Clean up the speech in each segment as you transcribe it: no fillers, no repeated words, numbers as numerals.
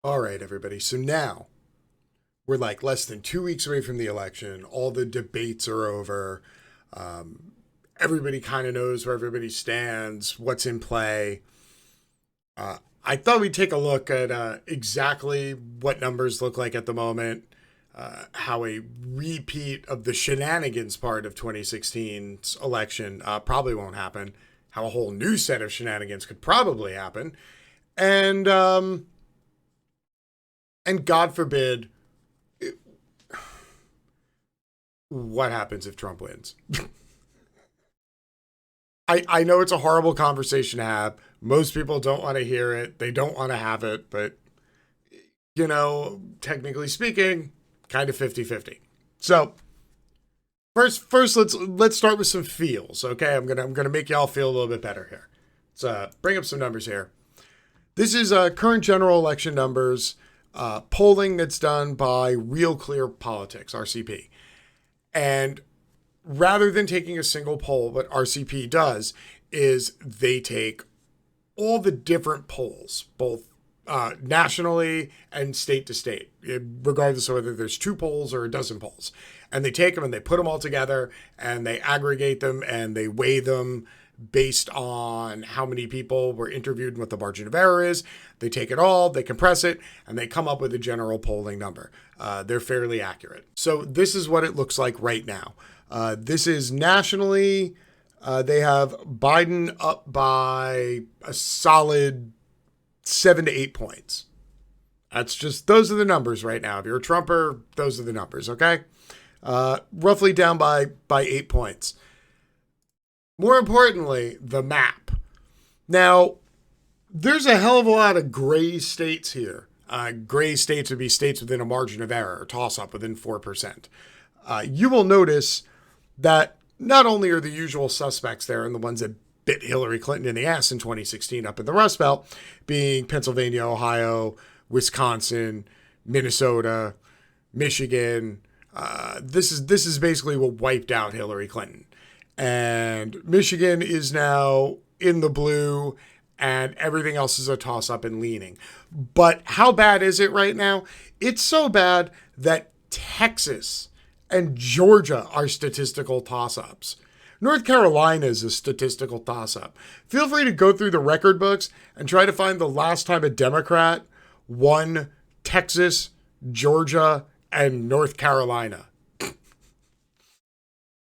All right, everybody. So now we're like less than 2 weeks away from the election. All the debates are over. Um, Everybody kind of knows where everybody stands, what's in play. I thought we'd take a look at exactly what numbers look like at the moment, how a repeat of the shenanigans part of 2016's election probably won't happen, how a whole new set of shenanigans could probably happen, and um, and God forbid, what happens if Trump wins? I know it's a horrible conversation to have. Most people don't want to hear it. They don't want to have it, but technically speaking, kind of 50-50. So first let's start with some feels, okay? I'm gonna make y'all feel a little bit better here. Let's bring up some numbers here. This is current general election numbers, polling that's done by Real Clear Politics, RCP. And rather than taking a single poll, what RCP does is they take all the different polls, both nationally and state to state, regardless of whether there's two polls or a dozen polls. And they take them and they put them all together and they aggregate them and they weigh them based on how many people were interviewed and what the margin of error is. They take it all, they compress it, and they come up with a general polling number. They're fairly accurate. So this is what it looks like right now. This is nationally. They have Biden up by a solid 7 to 8 points. Those are the numbers right now. If you're a Trumper, those are the numbers, okay? Roughly down by 8 points. More importantly, the map. Now, there's a hell of a lot of gray states here. Gray states would be states within a margin of error, toss-up within 4%. You will notice that not only are the usual suspects there and the ones that bit Hillary Clinton in the ass in 2016 up in the Rust Belt, being Pennsylvania, Ohio, Wisconsin, Minnesota, Michigan. This is basically what wiped out Hillary Clinton. And Michigan is now in the blue and everything else is a toss-up and leaning. But how bad is it right now? It's so bad that Texas and Georgia are statistical toss-ups. North Carolina is a statistical toss-up. Feel free to go through the record books and try to find the last time a Democrat won Texas, Georgia, and North Carolina.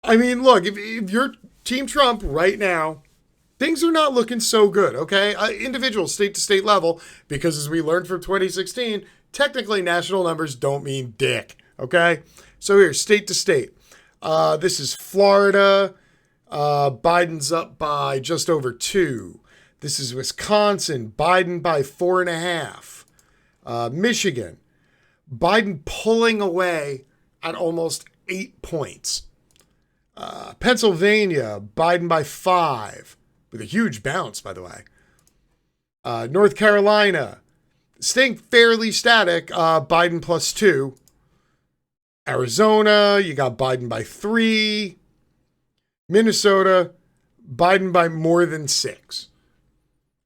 I mean, look, if you're Team Trump right now, things are not looking so good, okay? Individual state to state level, because as we learned from 2016, technically national numbers don't mean dick, okay? So here, state to state. This is Florida. Biden's up by just over 2. This is Wisconsin. Biden by 4.5. Michigan. Biden pulling away at almost 8 points. Pennsylvania. Biden by 5. With a huge bounce, by the way. North Carolina. Staying fairly static. Biden plus 2. Arizona, you got Biden by 3. Minnesota, Biden by more than 6.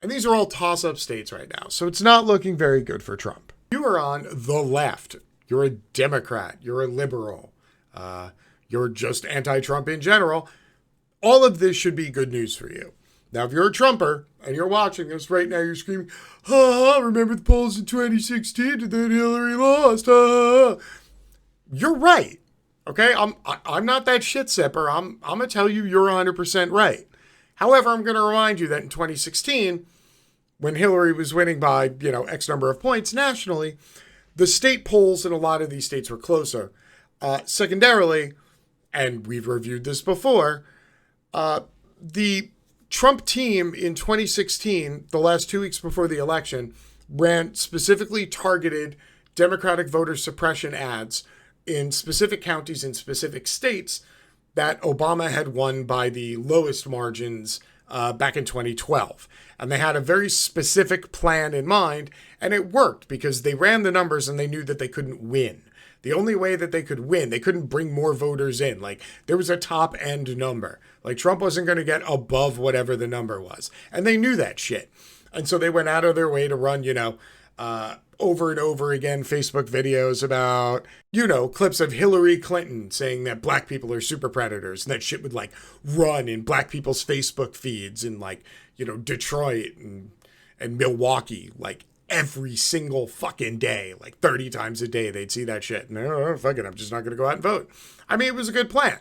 And these are all toss-up states right now. So it's not looking very good for Trump. You are on the left. You're a Democrat. You're a liberal. You're just anti-Trump in general. All of this should be good news for you. Now, if you're a Trumper and you're watching this right now, you're screaming, remember the polls in 2016 and then Hillary lost, You're right. Okay, I'm not that shit sipper. I'm gonna tell you you're 100% right. However, I'm gonna remind you that in 2016, when Hillary was winning by X number of points nationally, the state polls in a lot of these states were closer. Secondarily, and we've reviewed this before, the Trump team in 2016, the last 2 weeks before the election, ran specifically targeted Democratic voter suppression ads in specific counties in specific states that Obama had won by the lowest margins back in 2012. And they had a very specific plan in mind, and it worked because they ran the numbers and they knew that they couldn't win. The only way that they could win, they couldn't bring more voters in. Like, there was a top end number. Like, Trump wasn't going to get above whatever the number was. And they knew that shit. And so they went out of their way to run, over and over again Facebook videos about, clips of Hillary Clinton saying that black people are super predators, and that shit would like run in black people's Facebook feeds in like, Detroit and Milwaukee, like every single fucking day, like 30 times a day, they'd see that shit. And fuck it, I'm just not going to go out and vote. I mean, it was a good plan.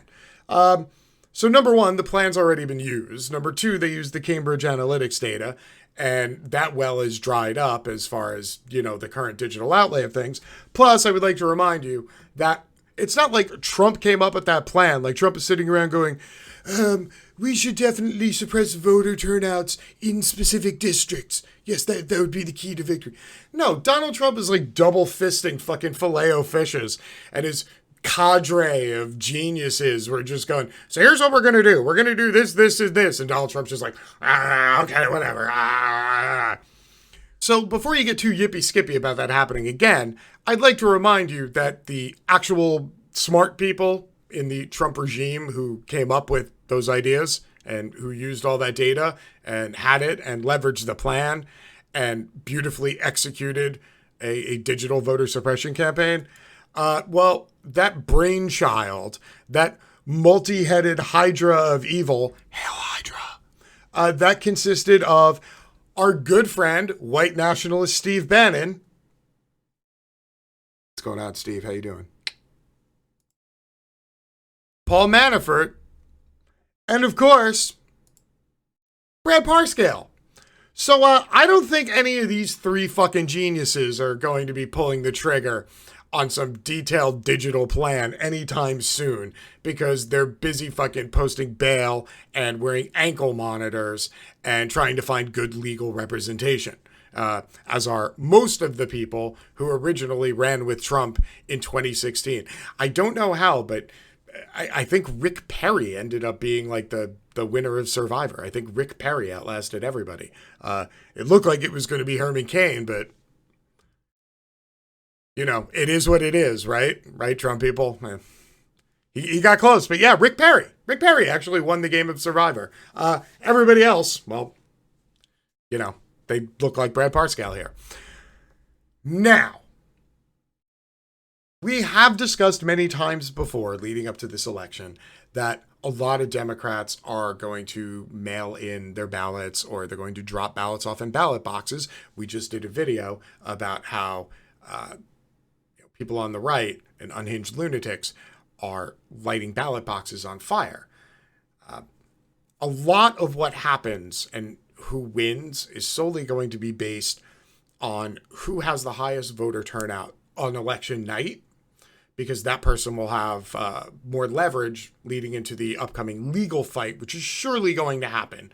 So number one, the plan's already been used. Number two, they used the Cambridge Analytics data, and that well is dried up as far as, the current digital outlay of things. Plus, I would like to remind you that it's not like Trump came up with that plan. Like Trump is sitting around going, we should definitely suppress voter turnouts in specific districts. Yes, that would be the key to victory. No, Donald Trump is like double fisting fucking filet-o-fishes, and his cadre of geniuses were just going, so here's what we're going to do. We're going to do this, this, and this. And Donald Trump's just like, okay, whatever. So before you get too yippy-skippy about that happening again, I'd like to remind you that the actual smart people in the Trump regime who came up with those ideas and who used all that data and had it and leveraged the plan and beautifully executed a digital voter suppression campaign, well, that brainchild, that multi-headed hydra of evil, Hail Hydra, that consisted of our good friend, white nationalist Steve Bannon. What's going on, Steve? How you doing? Paul Manafort, and of course, Brad Parscale. So I don't think any of these three fucking geniuses are going to be pulling the trigger on some detailed digital plan anytime soon, because they're busy fucking posting bail and wearing ankle monitors and trying to find good legal representation, as are most of the people who originally ran with Trump in 2016. I don't know how, but I think Rick Perry ended up being like the winner of Survivor. I think Rick Perry outlasted everybody. It looked like it was going to be Herman Cain, but it is what it is, right? Right, Trump people? He got close, but yeah, Rick Perry. Rick Perry actually won the game of Survivor. Everybody else, well, they look like Brad Parscale here. Now, we have discussed many times before leading up to this election that a lot of Democrats are going to mail in their ballots, or they're going to drop ballots off in ballot boxes. We just did a video about how people on the right and unhinged lunatics are lighting ballot boxes on fire. A lot of what happens and who wins is solely going to be based on who has the highest voter turnout on election night, because that person will have more leverage leading into the upcoming legal fight, which is surely going to happen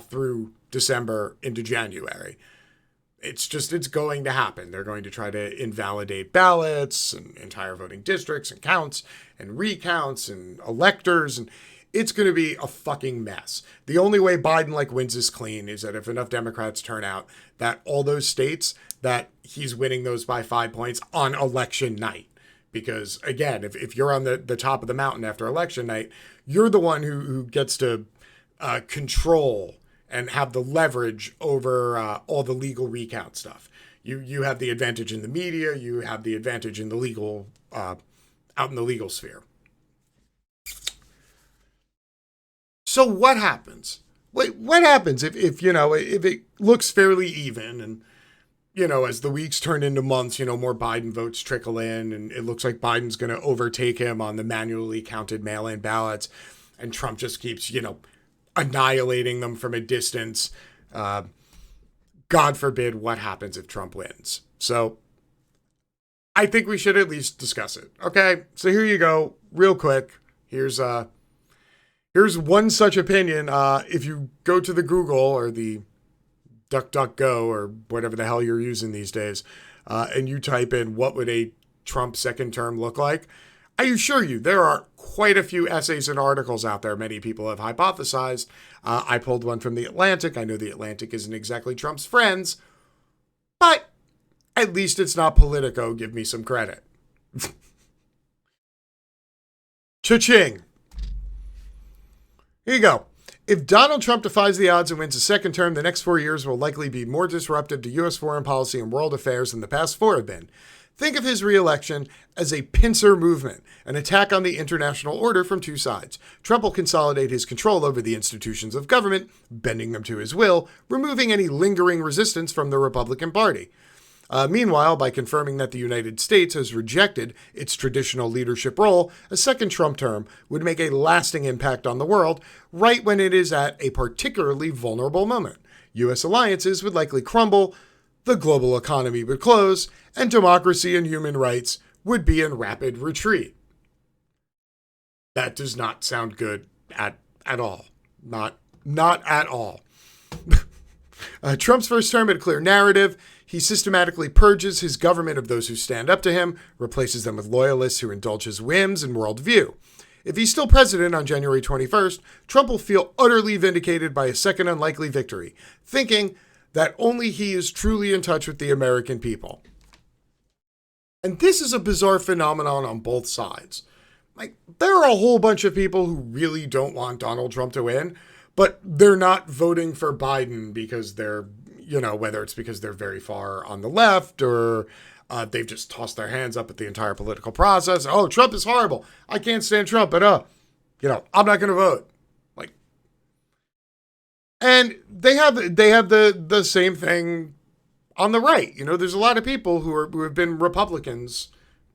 through December into January. It's going to happen. They're going to try to invalidate ballots and entire voting districts and counts and recounts and electors. And it's going to be a fucking mess. The only way Biden wins this clean is that if enough Democrats turn out, that all those states that he's winning those by 5 points on election night. Because again, if you're on the top of the mountain after election night, you're the one who gets to control and have the leverage over all the legal recount stuff. You have the advantage in the media. You have the advantage in the legal, out in the legal sphere. So what happens? What happens if it looks fairly even, and as the weeks turn into months, more Biden votes trickle in, and it looks like Biden's going to overtake him on the manually counted mail-in ballots, and Trump just keeps annihilating them from a distance. God forbid what happens if Trump wins. So I think we should at least discuss it. Okay, so here you go, real quick. Here's one such opinion. If you go to the Google or the DuckDuckGo or whatever the hell you're using these days, and you type in what would a Trump second term look like, I assure you there are quite a few essays and articles out there many people have hypothesized. I pulled one from The Atlantic. I know The Atlantic isn't exactly Trump's friends, but at least it's not Politico. Give me some credit. Cha-ching. Here you go. If Donald Trump defies the odds and wins a second term, the next 4 years will likely be more disruptive to U.S. foreign policy and world affairs than the past 4 have been. Think of his re-election as a pincer movement, an attack on the international order from 2 sides. Trump will consolidate his control over the institutions of government, bending them to his will, removing any lingering resistance from the Republican Party. Meanwhile, by confirming that the United States has rejected its traditional leadership role, a second Trump term would make a lasting impact on the world, right when it is at a particularly vulnerable moment. U.S. alliances would likely crumble, the global economy would close, and democracy and human rights would be in rapid retreat. That does not sound good at all. Not at all. Trump's first term had a clear narrative. He systematically purges his government of those who stand up to him, replaces them with loyalists who indulge his whims and worldview. If he's still president on January 21st, Trump will feel utterly vindicated by a second unlikely victory, thinking that only he is truly in touch with the American people. And this is a bizarre phenomenon on both sides. Like, there are a whole bunch of people who really don't want Donald Trump to win, but they're not voting for Biden because they're, whether it's because they're very far on the left or they've just tossed their hands up at the entire political process. Oh, Trump is horrible. I can't stand Trump, but, I'm not going to vote. And they have the same thing on the right. There's a lot of people who have been Republicans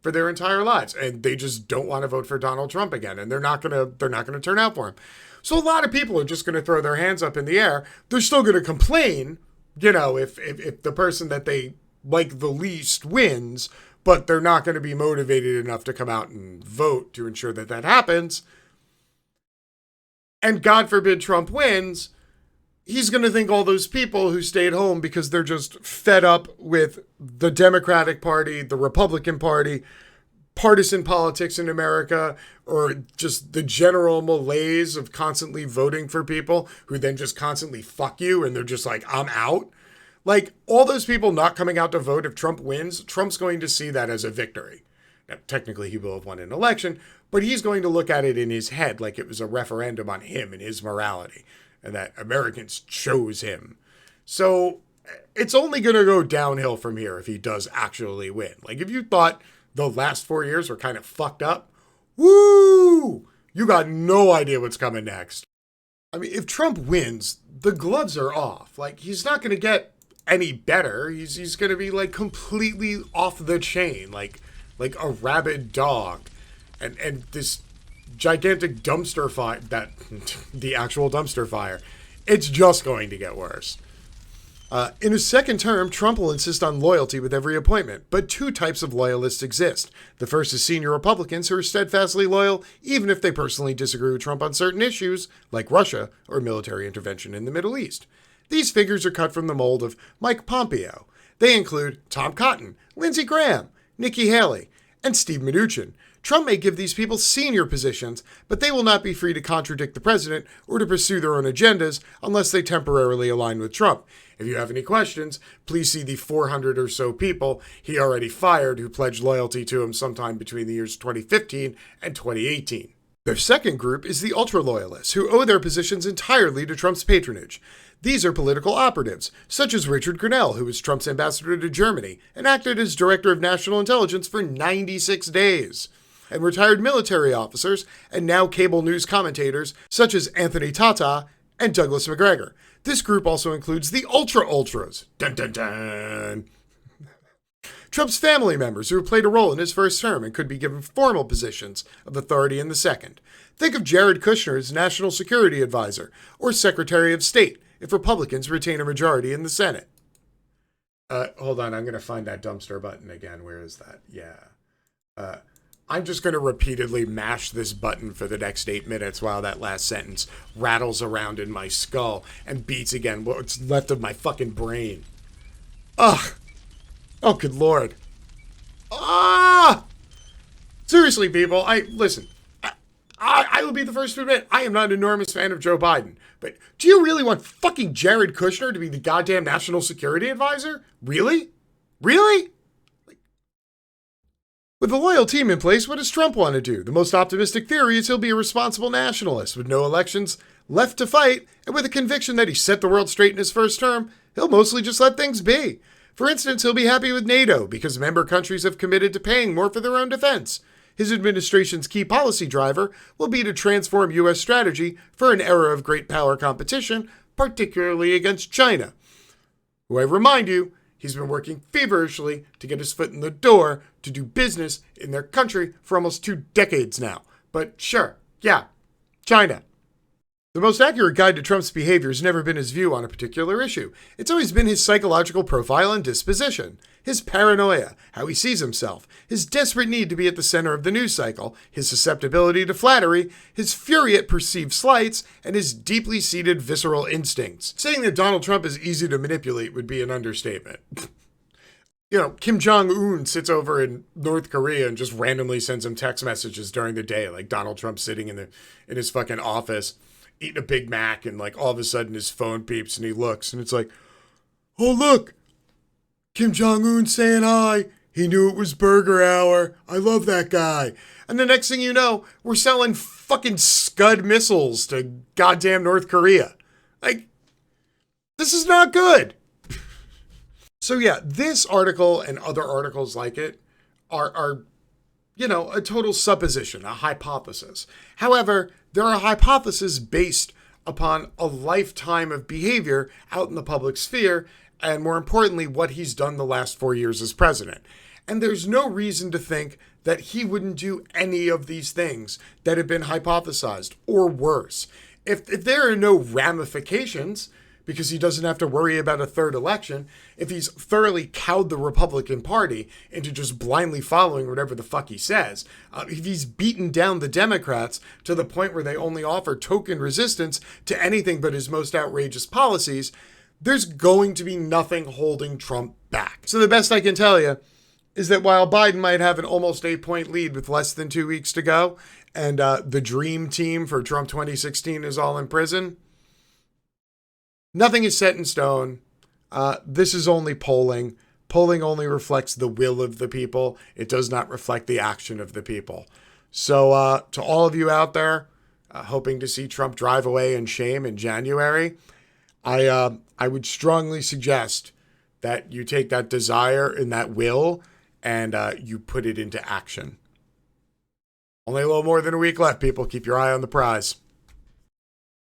for their entire lives, and they just don't want to vote for Donald Trump again, and they're not gonna turn out for him. So a lot of people are just going to throw their hands up in the air. They're still going to complain, if the person that they like the least wins, but they're not going to be motivated enough to come out and vote to ensure that happens. And God forbid Trump wins. He's going to think all those people who stayed home because they're just fed up with the Democratic Party, the Republican Party, partisan politics in America, or just the general malaise of constantly voting for people who then just constantly fuck you and they're just like, I'm out. Like, all those people not coming out to vote if Trump wins, Trump's going to see that as a victory. Now, technically, he will have won an election, but he's going to look at it in his head like it was a referendum on him and his morality, and that Americans chose him. So it's only going to go downhill from here if he does actually win. Like, if you thought the last 4 years were kind of fucked up, woo! You got no idea what's coming next. I mean, if Trump wins, the gloves are off. Like, he's not going to get any better. He's going to be, like, completely off the chain, like a rabid dog. And this gigantic dumpster fire, the actual dumpster fire, it's just going to get worse. In his second term, Trump will insist on loyalty with every appointment, but 2 types of loyalists exist. The first is senior Republicans who are steadfastly loyal, even if they personally disagree with Trump on certain issues, like Russia or military intervention in the Middle East. These figures are cut from the mold of Mike Pompeo. They include Tom Cotton, Lindsey Graham, Nikki Haley, and Steve Mnuchin. Trump may give these people senior positions, but they will not be free to contradict the president or to pursue their own agendas unless they temporarily align with Trump. If you have any questions, please see the 400 or so people he already fired who pledged loyalty to him sometime between the years 2015 and 2018. Their second group is the ultra-loyalists, who owe their positions entirely to Trump's patronage. These are political operatives, such as Richard Grenell, who was Trump's ambassador to Germany and acted as director of national intelligence for 96 days. And retired military officers and now cable news commentators such as Anthony Tata and Douglas McGregor. This group also includes the ultra-ultras. Dun dun dun! Trump's family members who have played a role in his first term and could be given formal positions of authority in the second. Think of Jared Kushner as National Security Advisor or Secretary of State if Republicans retain a majority in the Senate. Hold on, I'm going to find that dumpster button again. Where is that? Yeah. I'm just going to repeatedly mash this button for the next 8 minutes while that last sentence rattles around in my skull and beats again what's left of my fucking brain. Ugh. Oh, good Lord. Ah! Seriously, people, listen. I will be the first to admit I am not an enormous fan of Joe Biden. But do you really want fucking Jared Kushner to be the goddamn national security advisor? Really? Really? With a loyal team in place, what does Trump want to do? The most optimistic theory is he'll be a responsible nationalist with no elections, Left to fight, and with a conviction that he set the world straight in his first term, he'll mostly just let things be. For instance, he'll be happy with NATO because member countries have committed to paying more for their own defense. His administration's key policy driver will be to transform U.S. strategy for an era of great power competition, particularly against China, who I remind you, he's been working feverishly to get his foot in the door to do business in their country for almost 2 decades now. But sure, yeah, China. The most accurate guide to Trump's behavior has never been his view on a particular issue. It's always been his psychological profile and disposition, his paranoia, how he sees himself, his desperate need to be at the center of the news cycle, his susceptibility to flattery, his fury at perceived slights, and his deeply seated visceral instincts. Saying that Donald Trump is easy to manipulate would be an understatement. Kim Jong-un sits over in North Korea and just randomly sends him text messages during the day, like Donald Trump sitting in his fucking office, eating a Big Mac, and like all of a sudden his phone beeps and he looks and it's like, oh look, Kim Jong-un saying hi. He knew it was burger hour. I love that guy. And the next thing you know, we're selling fucking Scud missiles to goddamn North Korea. Like, this is not good. So yeah, this article and other articles like it are a total supposition, a hypothesis. However, they're a hypothesis based upon a lifetime of behavior out in the public sphere, and more importantly, what he's done the last 4 years as president. And there's no reason to think that he wouldn't do any of these things that have been hypothesized, or worse. If there are no ramifications, because he doesn't have to worry about a third election, if he's thoroughly cowed the Republican Party into just blindly following whatever the fuck he says, if he's beaten down the Democrats to the point where they only offer token resistance to anything but his most outrageous policies, there's going to be nothing holding Trump back. So the best I can tell you is that while Biden might have an almost 8-point lead with less than 2 weeks to go, and the dream team for Trump 2016 is all in prison, nothing is set in stone. This is only polling. Polling only reflects the will of the people. It does not reflect the action of the people. So to all of you out there hoping to see Trump drive away in shame in January, I would strongly suggest that you take that desire and that will and you put it into action. Only a little more than a week left, people. Keep your eye on the prize.